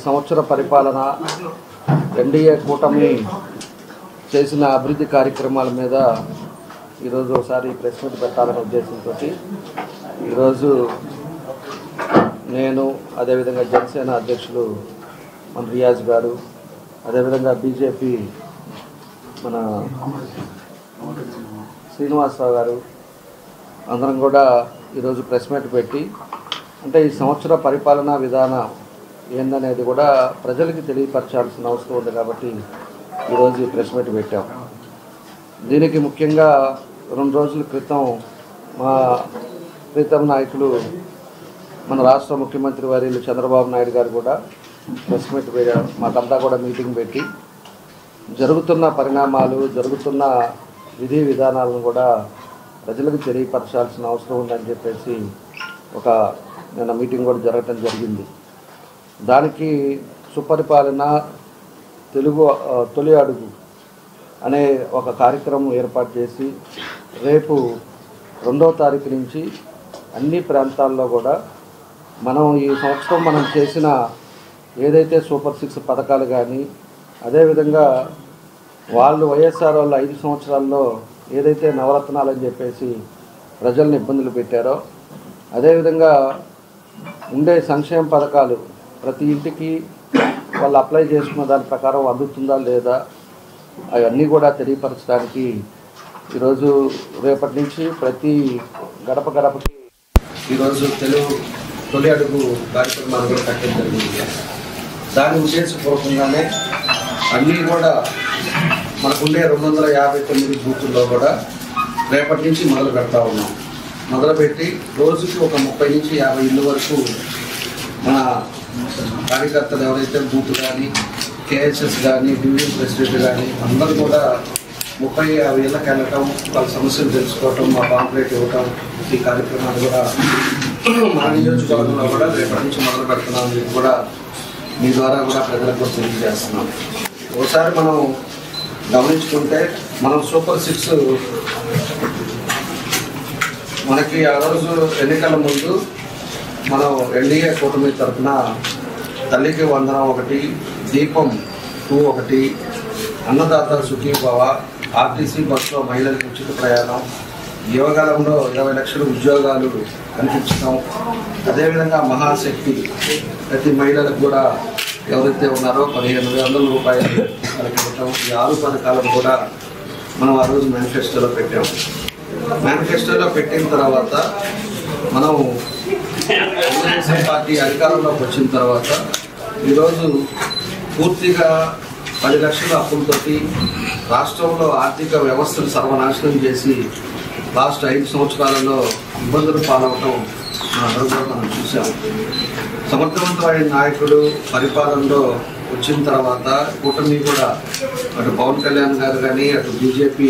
సంవత్సర పరిపాలన ఎన్డీఏ కూటమి చేసిన అభివృద్ధి కార్యక్రమాల మీద ఈరోజు ఒకసారి ప్రెస్ మీట్ పెట్టాలనే ఉద్దేశంతో ఈరోజు నేను అదేవిధంగా జనసేన అధ్యక్షులు మన రియాజ్ గారు, అదేవిధంగా బీజేపీ మన శ్రీనివాసరావు గారు అందరం కూడా ఈరోజు ప్రెస్ మీట్ పెట్టి అంటే ఈ సంవత్సర పరిపాలనా విధానం ఏందనేది కూడా ప్రజలకి తెలియపరచాల్సిన అవసరం ఉంది కాబట్టి ఈరోజు ఈ ప్రెస్ మీట్ పెట్టాం. దీనికి ముఖ్యంగా 2 రోజుల క్రితం మా ప్రీతం నాయకులు మన రాష్ట్ర ముఖ్యమంత్రి వర్యులు చంద్రబాబు నాయుడు గారు కూడా ప్రెస్ మీట్ పెట్టారు. మాకంతా కూడా మీటింగ్ పెట్టి జరుగుతున్న పరిణామాలు, జరుగుతున్న విధి విధానాలను కూడా ప్రజలకు తెలియపరచాల్సిన అవసరం ఉందని చెప్పేసి ఒక నిన్న మీటింగ్ కూడా జరగటం జరిగింది. దానికి సుపరిపాలన తెలుగు తొలి అడుగు అనే ఒక కార్యక్రమం ఏర్పాటు చేసి రేపు 2వ తారీఖు నుంచి అన్ని ప్రాంతాల్లో కూడా మనం ఈ సంవత్సరం మనం చేసిన ఏదైతే సూపర్ 6 పథకాలు కానీ, అదేవిధంగా వాళ్ళు వైఎస్ఆర్ వాళ్ళు 5 సంవత్సరాల్లో ఏదైతే నవరత్నాలని చెప్పేసి ప్రజల్ని ఇబ్బందులు పెట్టారో, అదేవిధంగా ఉండే సంక్షేమ పథకాలు ప్రతి ఇంటికి వాళ్ళు అప్లై చేసుకున్న దాని ప్రకారం అందుతుందా లేదా అవన్నీ కూడా తెలియపరచడానికి ఈరోజు రేపటి నుంచి ప్రతి గడప గడపకి ఈరోజు తొలి అడుగు కార్యక్రమాలు కూడా కట్టడం జరిగింది. దాని ఉద్దేశపూర్వకంగానే అన్నీ కూడా మనకుండే 259 బూతుల్లో కూడా రేపటి నుంచి మొదలు పెడతా ఉన్నాం. మొదలుపెట్టి రోజుకి ఒక 30 నుంచి 50 ఇళ్ళ వరకు మన కార్యకర్తలు ఎవరైతే బూత్ కానీ, కేఎస్ఎస్ కానీ, డివిజన్ ప్రెసిడెంట్ కానీ అందరూ కూడా 30-50 ఇళ్ళకి వెళ్ళటం, వాళ్ళ సమస్యలు తెలుసుకోవటం, మా పాంప్లెట్ ఇవ్వటం, ఈ కార్యక్రమాలు కూడా మన నియోజకవర్గంలో కూడా రేపటి నుంచి మొదలు పెడుతున్నాం. ఇది కూడా మీ ద్వారా కూడా ప్రజలకు కూడా తెలియజేస్తున్నాం. ఒకసారి మనం గమనించుకుంటే మనం సూపర్ 6 మనకి ఆ రోజు ఎన్నికల ముందు మనం ఎన్డీఏ కూటమి తరఫున తల్లికి వందనం 1, దీపం 2 1, అన్నదాత సుఖీభవ, ఆర్టీసీ బస్సులో మహిళలకు ఉచిత ప్రయాణం, యువకాలంలో 20 లక్షల ఉద్యోగాలు కల్పించడం, అదేవిధంగా మహాశక్తి ప్రతి మహిళలకు కూడా ఎవరైతే ఉన్నారో 15,000 రూపాయలు వాళ్ళకి ఇవ్వటం, ఈ 6 పథకాలను కూడా మనం ఆ రోజు మేనిఫెస్టోలో పెట్టాము. మేనిఫెస్టోలో పెట్టిన తర్వాత మనం తెలుగుదేశం పార్టీ అధికారంలోకి వచ్చిన తర్వాత ఈరోజు పూర్తిగా 10 లక్షల అప్పులతోటి రాష్ట్రంలో ఆర్థిక వ్యవస్థను సర్వనాశనం చేసి లాస్ట్ 5 సంవత్సరాలలో ఇబ్బందులు పాలవటం మనందరూ కూడా మనం చూసాము. సమర్థవంతమైన నాయకుడు పరిపాలనలో వచ్చిన తర్వాత కూటమి కూడా అటు పవన్ కళ్యాణ్ గారు కానీ, అటు బీజేపీ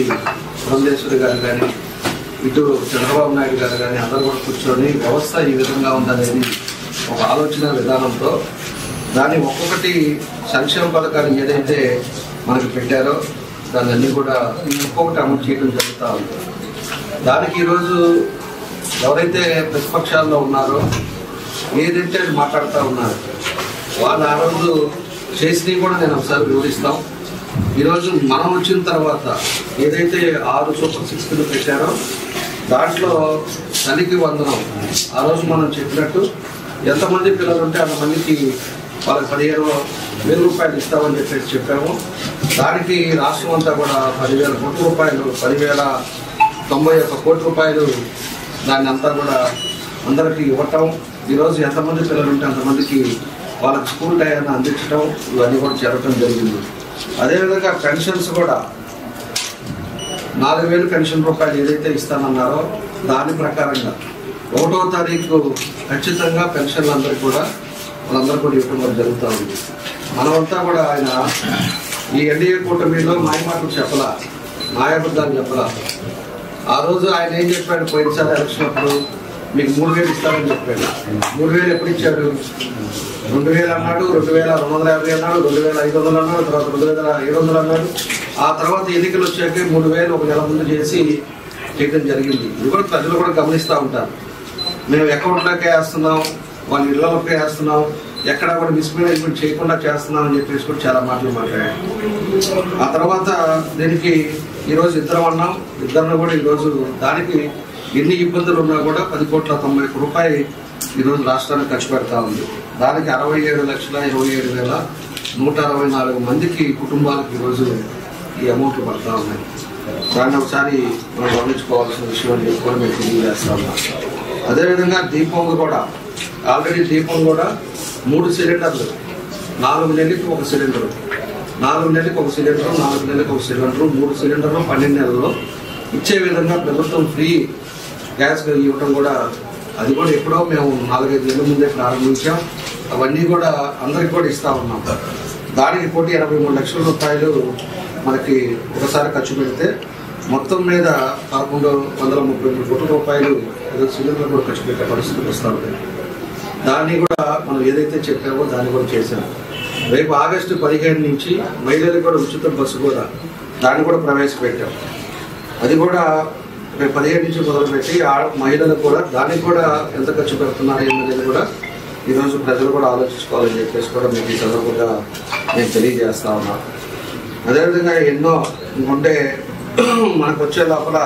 పురంధేశ్వరి గారు కానీ, ఇటు చంద్రబాబు నాయుడు గారు కానీ అందరూ కూడా కూర్చొని వ్యవస్థ ఈ విధంగా ఉందనేది ఒక ఆలోచన విధానంతో దాన్ని ఒక్కొక్కటి సంక్షేమ పథకాలు ఏదైతే మనకు పెట్టారో దాన్ని అన్నీ కూడా ఒక్కొక్కటి అమలు చేయడం జరుగుతూ ఉంది. దానికి ఈరోజు ఎవరైతే ప్రతిపక్షాల్లో ఉన్నారో ఏదైతే మాట్లాడుతూ ఉన్నారు వాళ్ళు ఆ రోజు చేసినవి కూడా నేను ఒకసారి వివరిస్తాం. ఈరోజు మనం వచ్చిన తర్వాత ఏదైతే 6 సూపర్ 6 పెట్టారో దాంట్లో తల్లికి వందనం ఆ రోజు మనం చెప్పినట్టు ఎంతమంది పిల్లలు ఉంటే అంతమందికి వాళ్ళకి 15,000 రూపాయలు ఇస్తామని చెప్పేసి చెప్పాము. దానికి రాష్ట్రం అంతా కూడా 10,000 కోట్ల రూపాయలు, 10,091 కోట్ల రూపాయలు దాన్ని అంతా కూడా అందరికీ ఇవ్వటం, ఈరోజు ఎంతమంది పిల్లలు ఉంటే అంతమందికి వాళ్ళకి స్కూల్ టైం అందించడం, ఇవన్నీ కూడా జరగటం జరిగింది. అదేవిధంగా పెన్షన్స్ కూడా 4,000 పెన్షన్ రూపాయలు ఏదైతే ఇస్తానన్నారో దాని ప్రకారంగా 1వ తారీఖు ఖచ్చితంగా పెన్షన్లు అందరికీ కూడా వాళ్ళందరూ కూడా ఇవ్వడం జరుగుతూ ఉంది. మనమంతా కూడా ఆయన ఈ ఎన్డీఏ కూటమిలో మాయమాటలు చెప్పలా, మాయాబద్ధాలు చెప్పలా. ఆ రోజు ఆయన ఏం చెప్పాడు, పోయినసారి ఎలక్షన్ అప్పుడు మీకు 3,000 ఇస్తారని చెప్పాడు. 3,000 ఎప్పుడు ఇచ్చాడు? 2,000 అన్నాడు, 2,250 అన్నాడు, 2,500 అన్నాడు, తర్వాత 2,700 అన్నాడు. ఆ తర్వాత ఎన్నికలు వచ్చాక 3,000 ఒక నెల ముందు చేసి చేయడం జరిగింది. ఇది కూడా ప్రజలు కూడా గమనిస్తూ ఉంటారు. మేము అకౌంట్లోకే వేస్తున్నాం, వాళ్ళ ఇళ్లలోకే వేస్తున్నాం, ఎక్కడ కూడా మిస్మేనేజ్మెంట్ చేయకుండా చేస్తున్నామని చెప్పేసి కూడా చాలా మాటలు మాట్లాడారు. ఆ తర్వాత దీనికి ఈరోజు ఇద్దరిని కూడా ఈరోజు దానికి ఎన్ని ఇబ్బందులు ఉన్నా కూడా 10,90,00,000 రూపాయలు ఈరోజు రాష్ట్రానికి ఖర్చు పెడతా ఉంది. దానికి 67,27,164 మందికి కుటుంబాలకు ఈరోజు ఈ అమౌంట్లు పడతా ఉన్నాయి. దాన్ని ఒకసారి మనం గమనించుకోవాల్సిన విషయం అని చెప్పి కూడా మేము తెలియజేస్తా ఉన్నాం. అదేవిధంగా దీపం కూడా ఆల్రెడీ 3 సిలిండర్లు 4 నెలలకి ఒక సిలిండరు 4 నెలలకు ఒక సిలిండరు 4 నెలలకు ఒక సిలిండరు 3 సిలిండర్లు 12 నెలల్లో ఇచ్చే విధంగా ప్రభుత్వం ఫ్రీ గ్యాస్ ఇవ్వడం కూడా అది కూడా ఎప్పుడో మేము 4-5 నెలల ముందే ప్రారంభించాం. అవన్నీ కూడా అందరికి కూడా ఇస్తా ఉన్నాం. దానికి 183 లక్షల రూపాయలు మనకి ఒకసారి ఖర్చు పెడితే మొత్తం మీద 1,133 కోట్ల రూపాయలు సిలిండర్ కూడా ఖర్చు పెట్టే పరిస్థితులు వస్తూ ఉంటాయి. దాన్ని కూడా మనం ఏదైతే చెప్పామో దాన్ని కూడా చేశాం. రేపు ఆగస్టు 15 నుంచి మహిళలకు కూడా ఉచిత బస్సు కూడా దాన్ని కూడా ప్రవేశపెట్టాం. అది కూడా రేపు 15 నుంచి మొదలుపెట్టి మహిళలకు కూడా దానికి కూడా ఎంత ఖర్చు పెడుతున్నారు అనేది కూడా ఈరోజు ప్రజలు కూడా ఆలోచించుకోవాలని చెప్పేసి కూడా మీకు ఈ సందర్భంగా నేను తెలియజేస్తా ఉన్నాను. అదేవిధంగా ఎన్నో ఉంటే మనకు వచ్చే లోపల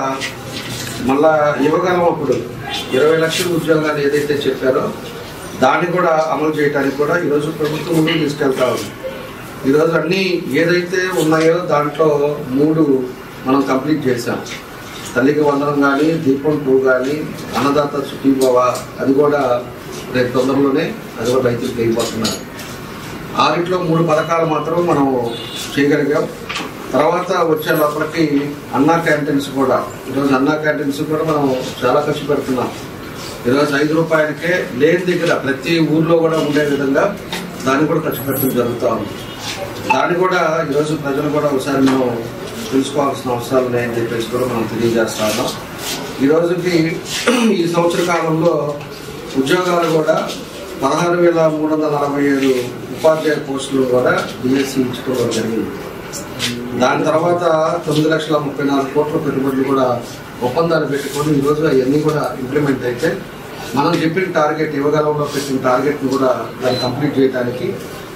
మళ్ళా ఇవ్వగలం. అప్పుడు 20 లక్షల ఉద్యోగాలు ఏదైతే చెప్పారో దాన్ని కూడా అమలు చేయడానికి కూడా ఈరోజు ప్రభుత్వం ముందుకు తీసుకెళ్తా ఉంది. ఈరోజు అన్నీ ఏదైతే ఉన్నాయో దాంట్లో 3 మనం కంప్లీట్ చేశాం. తల్లికి వందనం కానీ, దీపం 2 కానీ, అన్నదాత సుఖీభవ అది కూడా రేపు తొందరలోనే అది కూడా రైతులకు అయిపోతున్నారు. 6 3 పథకాలు మాత్రం మనం చేయగలిగాం. తర్వాత వచ్చే లోపలికి అన్నా క్యాంటీన్స్ కూడా ఈరోజు మనం చాలా ఖర్చు పెడుతున్నాం. ఈరోజు 5 రూపాయలకే లేని దగ్గర ప్రతి ఊర్లో కూడా ఉండే విధంగా దాన్ని కూడా ఖర్చు పెట్టడం జరుగుతూ ఉంది. దాన్ని కూడా ఈరోజు ప్రజలు కూడా ఒకసారి మనం తెలుసుకోవాల్సిన అవసరాలు ఉన్నాయని చెప్పేసి కూడా మనం తెలియజేస్తా ఉన్నాం. ఈరోజుకి ఈ సంవత్సర కాలంలో ఉద్యోగాలు కూడా 16,347 ఉపాధ్యాయ పోస్టులు కూడా డిఎస్సి ఇచ్చుకోవడం జరిగింది. దాని తర్వాత 9,34,00,000 కోట్ల పెట్టుబడులు కూడా ఒప్పందాలు పెట్టుకొని ఈరోజు అవన్నీ కూడా ఇంప్లిమెంట్ అయితే మనం చెప్పిన టార్గెట్ ఇవ్వగలంలో పెట్టిన టార్గెట్ను కూడా దాన్ని కంప్లీట్ చేయడానికి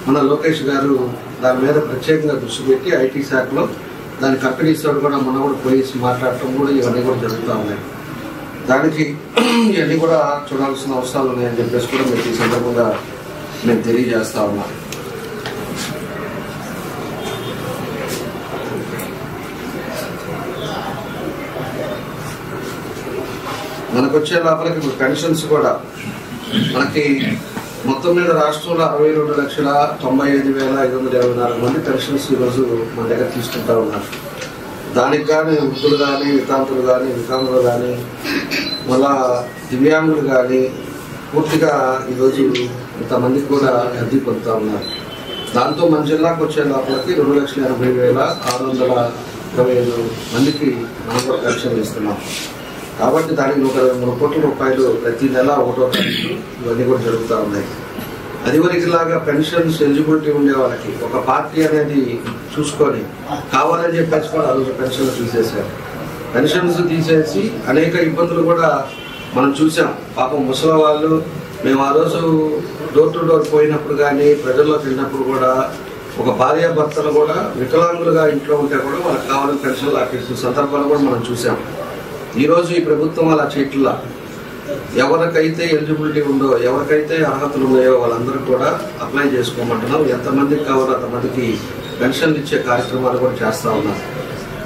మన లోకేష్ గారు దాని మీద ప్రత్యేకంగా దృష్టి పెట్టి ఐటీ శాఖలో దాని కంపెనీస్ తోటి కూడా మనం కూడా పోయి మాట్లాడటం కూడా ఇవన్నీ కూడా జరుగుతూ ఉన్నాయి. దానికి ఇవన్నీ కూడా చూడాల్సిన అవసరాలు ఉన్నాయని చెప్పేసి కూడా మీకు ఈ సందర్భంగా నేను తెలియజేస్తా ఉన్నాను. మనకు వచ్చే లోపలికి పెన్షన్స్ కూడా మనకి మొత్తం మీద రాష్ట్రంలో 62,95,524 మంది పెన్షన్స్ ఈరోజు మన దగ్గర తీసుకుంటా ఉన్నారు. దానికి కానీ వృద్ధులు కానీ, వితాంతులు కానీ, వికలాంగులు కానీ, మళ్ళా దివ్యాంగులు కానీ పూర్తిగా ఈరోజు ఇంతమందికి కూడా లబ్ధి పొందుతూ ఉన్నారు. దాంతో మన జిల్లాకు వచ్చే లోపలికి 2,80,625 మందికి మనం కూడా పెన్షన్ ఇస్తున్నాం. కాబట్టి దానికి 123 కోట్ల రూపాయలు ప్రతి నెల 1వ తారీఖు ఇవన్నీ కూడా జరుగుతూ ఉన్నాయి. అదివరకులాగా పెన్షన్స్ ఎలిజిబిలిటీ ఉండే వాళ్ళకి ఒక పార్టీ అనేది చూసుకొని కావాలని చెప్పేసి కూడా ఆ రోజు పెన్షన్లు తీసేశారు. పెన్షన్స్ తీసేసి అనేక ఇబ్బందులు కూడా మనం చూసాం. పాపం ముసలి వాళ్ళు మేము ఆ రోజు డోర్ టు డోర్ పోయినప్పుడు కానీ ప్రజల్లో తిన్నప్పుడు కూడా ఒక భార్యాభర్తలు కూడా వికలాంగులుగా ఇంట్లో ఉంటే కూడా వాళ్ళకి కావాలని పెన్షన్లు ఆపేసిన సందర్భాలు కూడా మనం చూసాం. ఈరోజు ఈ ప్రభుత్వం అలా చేయట్లా. ఎవరికైతే ఎలిజిబిలిటీ ఉందో, ఎవరికైతే అర్హతలు ఉన్నాయో వాళ్ళందరూ కూడా అప్లై చేసుకోమంటున్నాం. ఎంతమందికి కావాలో అంతమందికి పెన్షన్లు ఇచ్చే కార్యక్రమాలు కూడా చేస్తూ ఉన్నారు.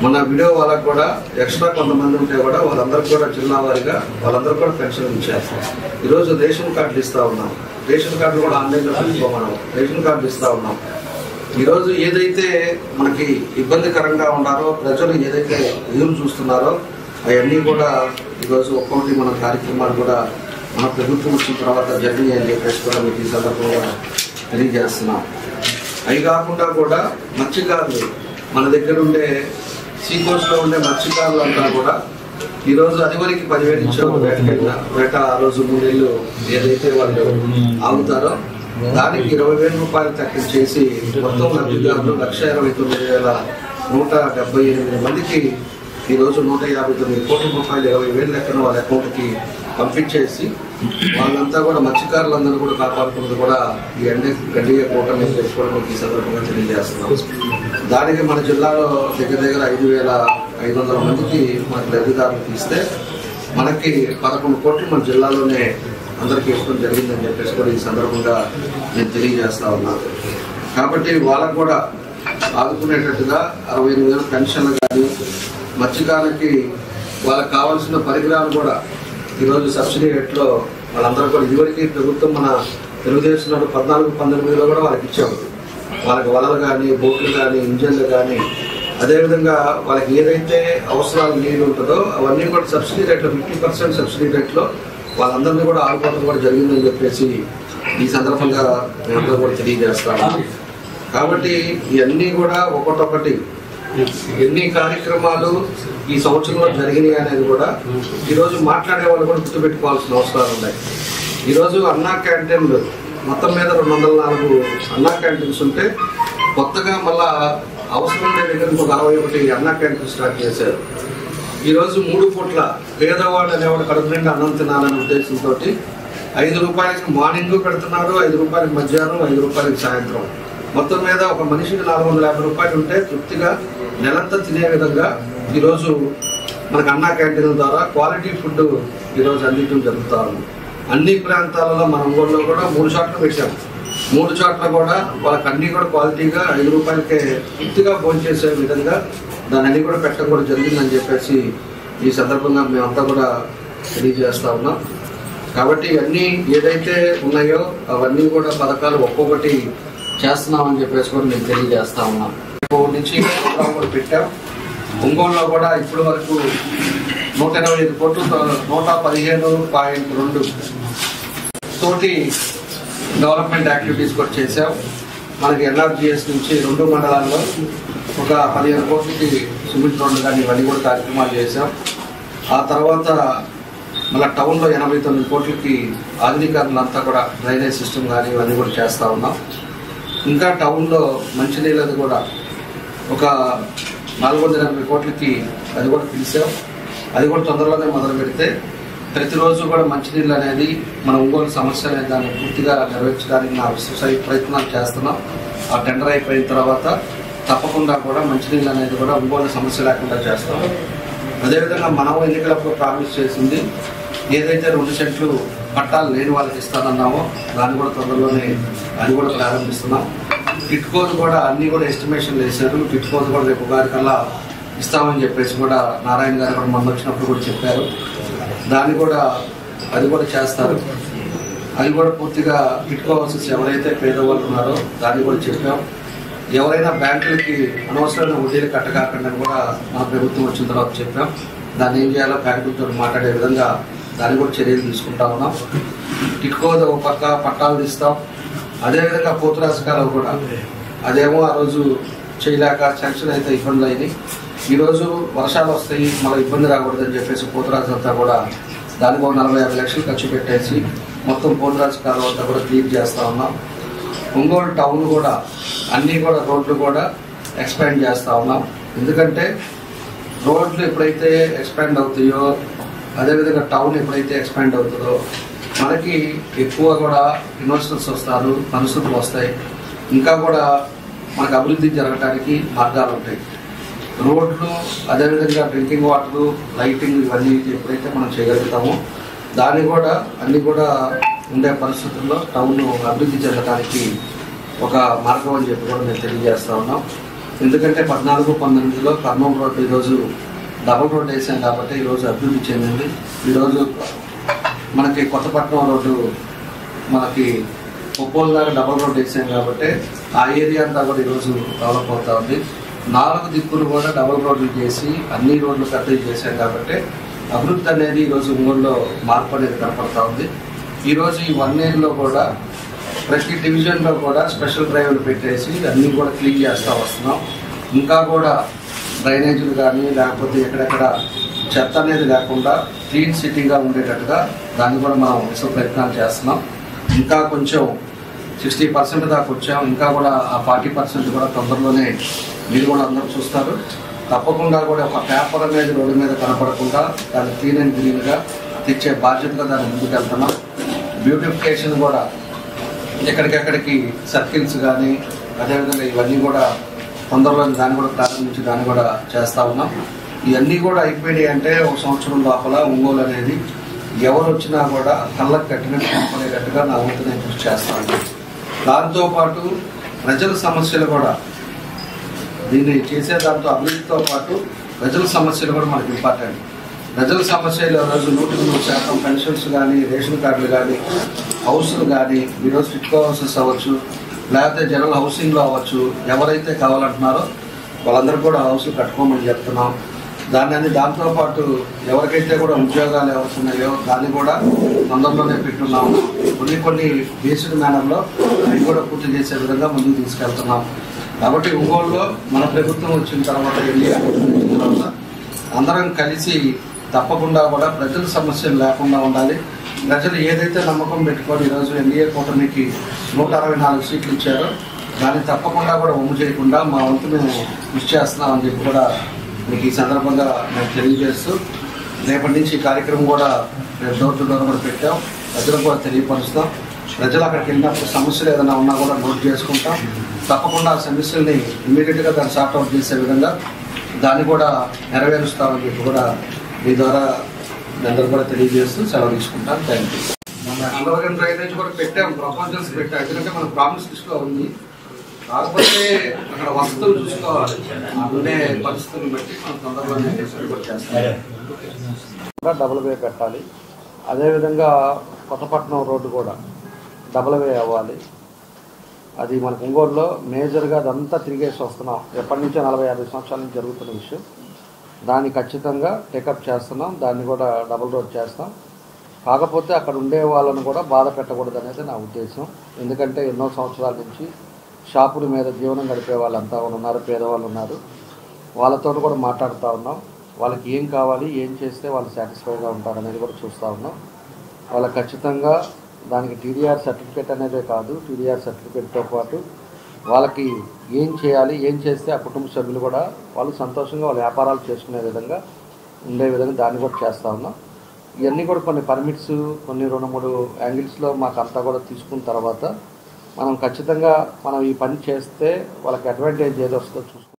మన వీడియో వాళ్ళకు కూడా ఎక్స్ట్రా కొంతమంది ఉంటే కూడా వాళ్ళందరికీ కూడా జిల్లా వారీగా వాళ్ళందరూ కూడా పెన్షన్లు ఇచ్చేస్తాం. ఈరోజు రేషన్ కార్డులు ఇస్తూ ఉన్నాం. రేషన్ కార్డులు కూడా ఆన్లైన్లో పెట్టుకోమన్నాం. రేషన్ కార్డులు ఇస్తూ ఉన్నాం. ఈరోజు ఏదైతే మనకి ఇబ్బందికరంగా ఉన్నారో, ప్రజలు ఏదైతే ఎదురు చూస్తున్నారో అవన్నీ కూడా ఈరోజు ఒక్కొక్కటి మన కార్యక్రమాలు కూడా మన ప్రభుత్వం వచ్చిన తర్వాత జరిగినాయి అని చెప్పేసి కూడా మీకు ఈ సందర్భంగా తెలియజేస్తున్నాం. అవి కాకుండా కూడా మత్స్యకారులు మన దగ్గర ఉండే సీకోస్ట్లో ఉండే మత్స్యకారులు అంతా కూడా ఈరోజు అదివరకు 10,000 ఇచ్చాము వేట ఆ రోజు 3 నెలలు ఏదైతే వాళ్ళు ఆగుతారో దానికి 20,000 రూపాయలు తగ్గించేసి మొత్తం లబ్ధిదారులు 1,29,178 మందికి ఈరోజు 159 కోట్ల రూపాయలు 20,000 లెక్కన వాళ్ళ అకౌంట్కి పంపించేసి వాళ్ళంతా కూడా మత్స్యకారులందరూ కూడా కాపాడుతున్నది కూడా ఈ ఎన్డీఏ కూటమి చేసుకోవడం ఈ సందర్భంగా తెలియజేస్తున్నాం. దానికి మన జిల్లాలో దగ్గర 5,500 మందికి మనకు లబ్ధిదారులకు ఇస్తే మనకి 11 కోట్లు మన జిల్లాలోనే అందరికీ ఇవ్వడం జరిగిందని చెప్పేసి కూడా ఈ సందర్భంగా నేను తెలియజేస్తా ఉన్నాను. కాబట్టి వాళ్ళకు కూడా ఆదుకునేటట్టుగా 68,000 పెన్షన్లు కానీ మత్స్యకారులకి వాళ్ళకి కావాల్సిన పరికరాలు కూడా ఈరోజు సబ్సిడీ రేట్లో వాళ్ళందరూ కూడా ఇదివరకు ప్రభుత్వం మన తెలుగుదేశం 14-19లో కూడా వాళ్ళకి ఇచ్చాము. వాళ్ళకి వలలు కానీ బోట్లు కానీ ఇంజన్లు కానీ అదేవిధంగా వాళ్ళకి ఏదైతే అవసరాలు నీళ్ళు ఉంటుందో అవన్నీ కూడా సబ్సిడీ రేట్లో 50% సబ్సిడీ రేట్లో వాళ్ళందరినీ కూడా ఆదుకోవడం కూడా జరిగిందని చెప్పేసి ఈ సందర్భంగా మేమందరూ కూడా తెలియజేస్తాము. కాబట్టి ఇవన్నీ కూడా ఒకటొకటి ఎన్ని కార్యక్రమాలు ఈ సంవత్సరంలో జరిగినాయి అనేది కూడా ఈరోజు మాట్లాడే వాళ్ళు కూడా గుర్తుపెట్టుకోవాల్సిన అవసరాలు ఉన్నాయి. ఈరోజు అన్నా క్యాంటీన్లు మొత్తం మీద 204 అన్నా క్యాంటీన్స్ ఉంటే కొత్తగా మళ్ళా అవసరం ఉండే దగ్గర 61 అన్నా క్యాంటీన్ స్టార్ట్ చేశారు. ఈరోజు 3 పూట్ల పేదవాళ్ళు అనేవాడు కడుపు నిండా అన్నం తినాలనే ఉద్దేశంతో 5 రూపాయలకి మార్నింగ్ పెడుతున్నారు, 5 రూపాయలకి మధ్యాహ్నం, 5 రూపాయలకి సాయంత్రం. మొత్తం మీద ఒక మనిషికి 450 రూపాయలు ఉంటే తృప్తిగా నెలంతా తినే విధంగా ఈరోజు మనకు అన్నా క్యాంటీన్ల ద్వారా క్వాలిటీ ఫుడ్ ఈరోజు అందించడం జరుగుతూ ఉంది. అన్ని ప్రాంతాలలో మన ఊళ్ళో కూడా 3 చోట్ల పెట్టాము. 3 చోట్ల కూడా వాళ్ళకి అన్ని కూడా క్వాలిటీగా 5 రూపాయలకే తృప్తిగా భోంచేసే విధంగా దాన్ని అన్ని కూడా పెట్టడం కూడా జరిగిందని చెప్పేసి ఈ సందర్భంగా మేమంతా కూడా తెలియజేస్తా ఉన్నాం. కాబట్టి అన్నీ ఏదైతే ఉన్నాయో అవన్నీ కూడా పథకాలు ఒక్కొక్కటి చేస్తున్నామని చెప్పేసి కూడా నేను తెలియజేస్తా ఉన్నాం. నుంచి కూడా పెట్టాం. ఒంగోలులో కూడా ఇప్పటి వరకు 185 కోట్లు 115.2 తోటి డెవలప్మెంట్ యాక్టివిటీస్ కూడా చేశాం. మనకి ఎన్ఆర్జీఎస్ నుంచి 2 మండలాల్లో ఒక 15 కోట్లకి సిమెంట్ రోడ్లు కానీ ఇవన్నీ కూడా కార్యక్రమాలు చేశాం. ఆ తర్వాత మళ్ళీ టౌన్లో 89 కోట్లకి ఆధునీకరణలంతా కూడా డ్రైనేజ్ సిస్టమ్ కానీ ఇవన్నీ కూడా చేస్తూ ఉన్నాం. ఇంకా టౌన్లో మంచినీళ్ళది కూడా ఒక 480 కోట్లకి అది కూడా పిలిచాం. అది కూడా తొందరలోనే మొదలు పెడితే ప్రతిరోజు కూడా మంచినీళ్ళు అనేది మన ఒంగోలు సమస్య అనేది దాన్ని పూర్తిగా నెరవేర్చడానికి నా ప్రయత్నాలు చేస్తున్నాం. ఆ టెండర్ అయిపోయిన తర్వాత తప్పకుండా కూడా మంచినీళ్ళు అనేది కూడా ఒంగోలు సమస్య లేకుండా చేస్తాం. అదేవిధంగా మనం ఎన్నికలప్పుడు ప్రామిస్ చేసింది ఏదైతే 2 సెంట్లు పట్టాలు లేని వాళ్ళకి ఇస్తానన్నామో దాన్ని కూడా తొందరలోనే అది కూడా ప్రారంభిస్తున్నాం. టిట్కోలు కూడా అన్ని కూడా ఎస్టిమేషన్లు వేశారు. టిట్కోలు కూడా రేపు ఉగాది కల్లా ఇస్తామని చెప్పేసి కూడా నారాయణ గారు కూడా మొన్న వచ్చినప్పుడు కూడా చెప్పారు. దాన్ని కూడా అది కూడా చేస్తారు. అది కూడా పూర్తిగా టిట్కో హౌసెస్ ఎవరైతే పేదవాళ్ళు ఉన్నారో దాన్ని కూడా చెప్పాం. ఎవరైనా బ్యాంకులకి అనవసరమైన వడ్డీలు కట్టకాకుండా కూడా మన ప్రభుత్వం వచ్చిన తర్వాత చెప్పాం. దాన్ని ఏం చేయాలో బ్యాంకులతో మాట్లాడే విధంగా దాన్ని కూడా చర్యలు తీసుకుంటా ఉన్నాం. టిట్కో ఒక పక్క పట్టాలు ఇస్తాం. అదేవిధంగా పోతురాజు కాలం కూడా అదేమో ఆ రోజు చేయలేక శాంక్షన్ అయితే ఇబ్బందులు అయినాయి. ఈరోజు వర్షాలు వస్తాయి మళ్ళీ ఇబ్బంది రాకూడదని చెప్పేసి పోతురాజు అంతా కూడా దానికి 40-50 లక్షలు ఖర్చు పెట్టేసి మొత్తం పోతురాజు కాలం అంతా కూడా క్లీన్ చేస్తూ ఉన్నాం. ఒంగోలు టౌన్ కూడా అన్నీ కూడా రోడ్లు కూడా ఎక్స్పాండ్ చేస్తూ ఉన్నాం. ఎందుకంటే రోడ్లు ఎప్పుడైతే ఎక్స్పాండ్ అవుతాయో అదేవిధంగా టౌన్ ఎప్పుడైతే ఎక్స్పాండ్ అవుతుందో మనకి ఎక్కువ కూడా ఇన్వెస్టర్స్ వస్తారు, పరిస్థితులు వస్తాయి, ఇంకా కూడా మనకు అభివృద్ధి జరగడానికి మార్గాలు ఉంటాయి. రోడ్లు అదేవిధంగా డ్రింకింగ్ వాటర్, లైటింగ్ ఇవన్నీ ఎప్పుడైతే మనం చేయగలుగుతామో దాన్ని కూడా అన్ని కూడా ఉండే పరిస్థితుల్లో టౌన్ అభివృద్ధి చెందడానికి ఒక మార్గం అని చెప్పి కూడా మేము తెలియజేస్తా ఉన్నాం. ఎందుకంటే 14-19లో కర్నూలు రోడ్డు ఈరోజు డబుల్ రోడ్డు వేసాం కాబట్టి ఈరోజు అభివృద్ధి చెందింది. ఈరోజు మనకి కొత్తపట్నం రోడ్డు మనకి ఒప్పోలు దాకా డబుల్ రోడ్డు వేసాం కాబట్టి ఆ ఏరియా అంతా కూడా ఈరోజు డెవలప్ అవుతా ఉంది. 4 దిక్కులు కూడా డబుల్ రోడ్లు చేసి అన్ని రోడ్లు కట్టడి చేశాం కాబట్టి అభివృద్ధి అనేది ఈరోజు ఒంగోలులో మార్పు అనేది కనపడతా ఉంది. ఈరోజు ఈ 1 ఇయర్లో కూడా ప్రతి డివిజన్లో కూడా స్పెషల్ డ్రైవ్లు పెట్టేసి అన్నీ కూడా క్లీన్ చేస్తూ వస్తున్నాం. ఇంకా కూడా డ్రైనేజీలు కానీ లేకపోతే ఎక్కడెక్కడ చెత్త అనేది లేకుండా క్లీన్ సిటీగా ఉండేటట్టుగా దాన్ని కూడా మనం విశ్వ ప్రయత్నాలు చేస్తున్నాం. ఇంకా కొంచెం 60% దాకా వచ్చాం. ఇంకా కూడా ఆ 40% కూడా తొందరలోనే మీరు కూడా అందరూ చూస్తారు. తప్పకుండా కూడా ఒక పేపర్ అనేది రోడ్డు మీద కనపడకుండా దాన్ని క్లీన్ అండ్ గ్రీన్గా తెచ్చే బాధ్యతగా దాన్ని ముందుకు వెళ్తున్నాం. బ్యూటిఫికేషన్ కూడా ఎక్కడికెక్కడికి సర్కిల్స్ కానీ అదేవిధంగా ఇవన్నీ కూడా తొందరలో దాన్ని కూడా ప్రారంభించి దాన్ని కూడా చేస్తూ ఉన్నాం. ఇవన్నీ కూడా అయిపోయినాయి అంటే ఒక సంవత్సరం లోపల ఒంగోలు అనేది ఎవరు వచ్చినా కూడా కళ్ళకు కట్టినట్టు కనపడేటట్టుగా నా వంతు నేను కృషి చేస్తాను. దాంతోపాటు ప్రజల సమస్యలు కూడా దీన్ని చేసే దాంతో అభివృద్ధితో పాటు ప్రజల సమస్యలు కూడా మనకు ఇంపార్టెంట్. ప్రజల సమస్యలు రోజు 100% పెన్షన్స్ కానీ, రేషన్ కార్డులు కానీ, హౌస్లు కానీ, ఈరోజు ఫిట్ హౌసెస్ అవ్వచ్చు, లేకపోతే జనరల్ హౌసింగ్లో అవ్వచ్చు, ఎవరైతే కావాలంటున్నారో వాళ్ళందరూ కూడా హౌస్లు కట్టుకోమని చెప్తున్నాం. దాంతోపాటు ఎవరికైతే కూడా ఉద్యోగాలు ఎవరున్నాయో దాన్ని కూడా తొందరలోనే పెట్టున్నాం. కొన్ని బేసిక్ మేనర్లో అవి కూడా పూర్తి చేసే విధంగా ముందుకు తీసుకెళ్తున్నాం. కాబట్టి ఒంగోలులో మన ప్రభుత్వం వచ్చిన తర్వాత అందరం కలిసి తప్పకుండా కూడా ప్రజల సమస్యలు లేకుండా ఉండాలి. ప్రజలు ఏదైతే నమ్మకం పెట్టుకొని ఈరోజు ఎన్డీఏ కూటమికి 164 సీట్లు ఇచ్చారో దాన్ని తప్పకుండా కూడా ఒమ్ము చేయకుండా మా వంతు మేము కృషి చేస్తున్నామని చెప్పి కూడా మీకు ఈ సందర్భంగా మేము తెలియజేస్తూ, రేపటి నుంచి ఈ కార్యక్రమం కూడా మేము డోర్ టు డోర్ కూడా పెట్టాం. ప్రజలకు కూడా తెలియపరుస్తాం. ప్రజలు అక్కడికి వెళ్ళినప్పుడు సమస్యలు ఏదైనా ఉన్నా కూడా నోట్ చేసుకుంటాం. తప్పకుండా ఆ సమస్యల్ని ఇమీడియట్గా దాన్ని సార్ట్అవుట్ చేసే విధంగా దాన్ని కూడా నెరవేరుస్తామని చెప్పి కూడా మీ ద్వారా అందరూ కూడా తెలియజేస్తూ సెలవు తీసుకుంటాం. Thank you. మన అండర్గ్రౌండ్ డ్రైనేజ్ కూడా పెట్టాం, ప్రపోజల్స్ పెట్టాం. ఎందుకంటే మన ప్రామిస్ లిస్ట్లో ఉంది. కాకపోతే అక్కడ వసతులు చూసుకోవాలి. ఉండే పరిస్థితులను బట్టి మనం తొందరగా చేస్తాం. డబుల్ వే పెట్టాలి. అదేవిధంగా కొత్తపట్నం రోడ్డు కూడా డబుల్ వే అవ్వాలి. అది మన ఒంగోలులో మేజర్గా అదంతా తిరిగేసి వస్తున్నాం. ఎప్పటి నుంచో 40-50 సంవత్సరాల నుంచి జరుగుతున్న విషయం. దాన్ని ఖచ్చితంగా టేకప్ చేస్తున్నాం. దాన్ని కూడా డబుల్ రోడ్ చేస్తాం. కాకపోతే అక్కడ ఉండే వాళ్ళను కూడా బాధ పెట్టకూడదు అనేది నా ఉద్దేశం. ఎందుకంటే ఎన్నో సంవత్సరాల నుంచి షాపుల మీద జీవనం గడిపే వాళ్ళంతా ఉన్నారు, పేదవాళ్ళు ఉన్నారు. వాళ్ళతో కూడా మాట్లాడుతూ ఉన్నాం. వాళ్ళకి ఏం కావాలి, ఏం చేస్తే వాళ్ళు సాటిస్ఫైగా ఉంటారు అనేది కూడా చూస్తూ ఉన్నాం. వాళ్ళకి ఖచ్చితంగా దానికి టీడీఆర్ సర్టిఫికేట్ అనేదే కాదు, టీడీఆర్ సర్టిఫికేట్తో పాటు వాళ్ళకి ఏం చేయాలి, ఏం చేస్తే ఆ కుటుంబ సభ్యులు కూడా వాళ్ళు సంతోషంగా వాళ్ళ వ్యాపారాలు చేసుకునే విధంగా ఉండే విధంగా దాన్ని కూడా చేస్తూ ఉన్నాం. ఇవన్నీ కూడా కొన్ని పర్మిట్స్, కొన్ని 2-3 యాంగిల్స్లో మాకు అంతా కూడా తీసుకున్న తర్వాత మనం ఖచ్చితంగా మనం ఈ పని చేస్తే వాళ్ళకి అడ్వాంటేజ్ ఏదో వస్తుందో చూసుకుంటాం.